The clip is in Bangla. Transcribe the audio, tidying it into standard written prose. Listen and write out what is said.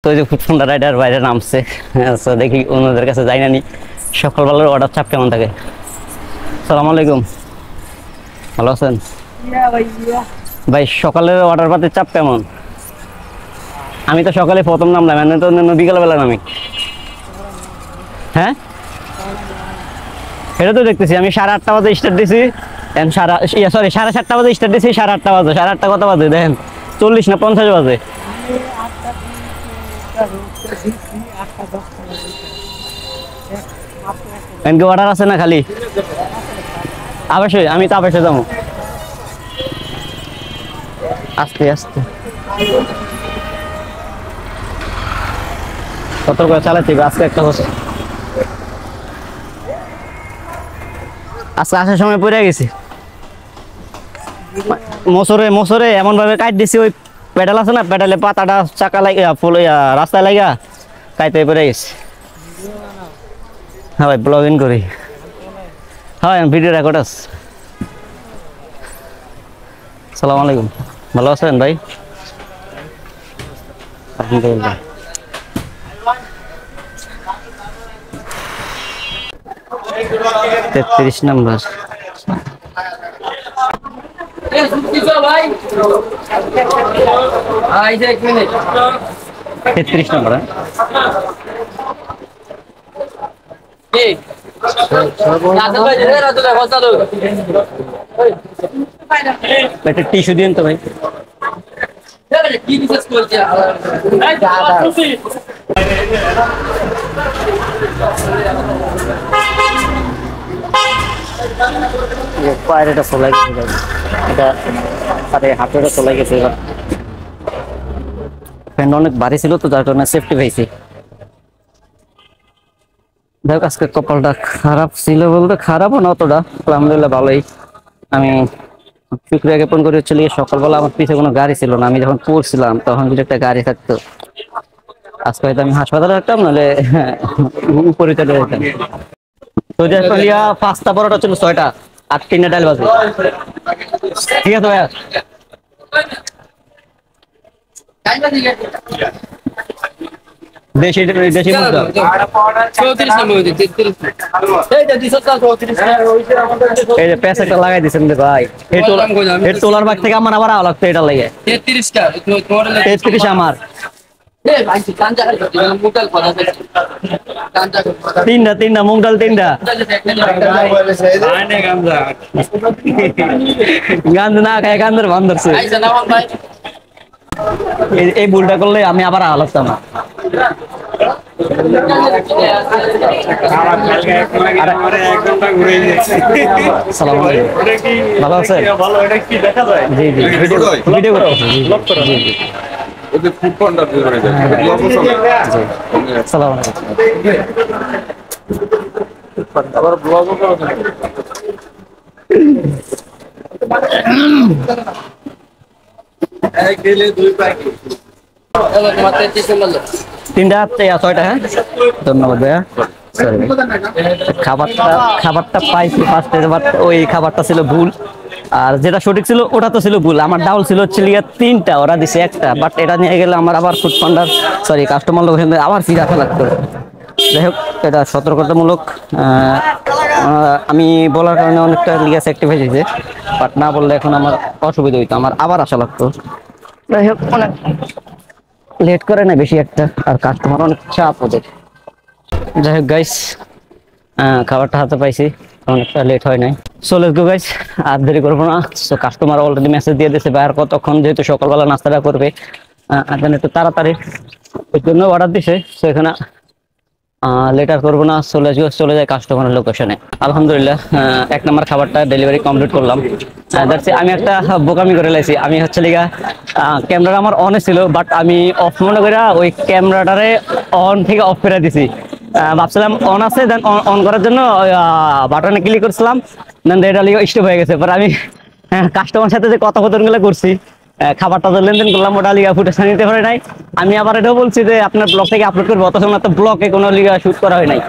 তো ওই যে ফুটফুন্ডা রাইডার বাইরে নামছে। তো দেখি ওনাদের কাছে যাই না নি সকালবেলার অর্ডার চাপ কেমন থাকে। সালাম আলাইকুম, ভালো আছেন ভাই? সকালের অর্ডার পাতির চাপ কেমন? আমি তো সকালে প্রথম নামলাম, আমি তো বিকালবেলা নামি। হ্যাঁ এটা তো দেখতেছি, আমি 8:30 বাজে স্টার্ট দিছি, সরি 7:30 বাজে স্টার্ট দিছি, 8:30 বাজে, 8:30 কত বাজে দেখেন? 40 না 50 বাজে। অর্ডার আছে না খালি? অবশ্যই, আমি তো অবশ্যই যাবো। আস্তে আস্তে সতর্ক চালাচ্ছি। আজকে একটা হচ্ছে, আজকে আসার সময় পড়ে গেছি মোসরে এমন ভাবে কাট দিছি, ওই পেডাল আছে না, পেডালে পাতাটা চাকা লাগা ফুল রাস্তায় লাগা কাইতে পড়ে গেছি। হ্যাঁ ভাই, ব্লগিং করি। হ্যাঁ ভিডিও রেকর্ড আছে। সালাম আলাইকুম, ভালো আছেন ভাই? আলহামদুলিল্লাহ। 33 নম্বর। 33 নম্বর। একটা টিস্যু দিন তো ভাই। পায়রাটা চলাই গেছে, এটা আরে হাতেটা চলাই গেছে। এবার ফ্যান অনেক ভারী ছিল তো, যার কারণে সেফটি পাইছি। দেখ আজকে কপালটা খারাপ ছিল বলতে, খারাপও না অতটা, আলহামদুলিল্লাহ ভালোই। আমি শুক্রিয়া জ্ঞাপন করে চলে গিয়ে সকালবেলা আমার পিছনে কোনো গাড়ি ছিল না। আমি যখন পড়ছিলাম তখন যদি একটা গাড়ি থাকতো, আজকে হয়তো আমি হাসপাতালে থাকতাম, নাহলে উপরে চলে যেতাম। তো যে পাঁচটা পরোটা ছিল 6টা, আর 3টা ডাল বাজে। ঠিক আছে ভাইয়া। দেশি দেশি মুদ্রা 34 নম্বর। এই যে প্যাসেটটা লাগাই দিছেন রে ভাই, এই তোলার ভাগ থেকে আমার আবার লাগতো, এটা লাগে 33 আমার। তিনটা মুগ ডাল, 3টা গান্ধ না খায়, গান্ধের ভান ধরছে। এই ভুলটা করলে আমি আবার লাগতাম না। ভালো আছে? জি জি, ভিডিও করতেছি। সালাম তিনটা 6টা। হ্যাঁ ধন্যবাদ ভাইয়া। খাবারটা পাইছি ফার্স্টে, ওই খাবারটা ছিল ভুল, আর যেটা সঠিক ছিল ওটা তো ছিল ভুল। আমার ডাউল ছিল 3টা, ওরা দিছে 1টা। বাট এটা নিয়ে গেলে আমার আবার ফুড পান্ডার সরি কাস্টমার লোক আবার ফিরে আসা লাগতো। যাই হোক, এটা সতর্কতামূলক। আমি বলার কারণে অনেকটা লিগাস অ্যাক্টিভেট হয়েছে, বাট না বললে এখন আমার অসুবিধা হইতো, আমার আবার আসা লাগতো। যাই হোক, অনেক লেট করে না বেশি একটা, আর কাস্টমার অনেক চাপ ওদের। যাই হোক গাইস, খাবারটা হাতে পাইছি, অনেকটা লেট হয় নাই। সো লেটস গো গাইস, আর দেরি করবো না। সো কাস্টমার অলরেডি মেসেজ দিয়ে দিয়েছে ভাই আর কতক্ষণ, যেহেতু সকালবেলা নাস্তাটা করবে একটু তাড়াতাড়ি, ওই জন্য অর্ডার দিছে। সো এখানে লেটার করবো না, চলে যায় কাস্টমারের লোকেশনে। আলহামদুলিল্লাহ 1 নম্বর খাবারটা ডেলিভারি কমপ্লিট করলাম। আমি একটা বোকামি করে লাইছি। আমি হচ্ছে লিগা ক্যামেরা আমার অনে ছিল, বাট আমি অফ মনে করে ওই ক্যামেরাটারে অন থেকে অফ করে দিছি। ভাবছিলাম অন আছে, দেন অন করার জন্য বাটনে ক্লিক করছিলাম, দেন এটা লিগা স্টপ হয়ে গেছে। পর আমি কাস্টমার সাথে যে কথোপকথনগুলো করছি, খাবারটা তো লেনদেন করলাম, ওটা লিগা ফুটেজটা নিতে পারে নাই। আমি আবার এটাও বলছি যে আপনার ব্লগ থেকে আপলোড করবো, অথচ আমার তো ব্লগে কোনো লিগা শুট করা হয় নাই।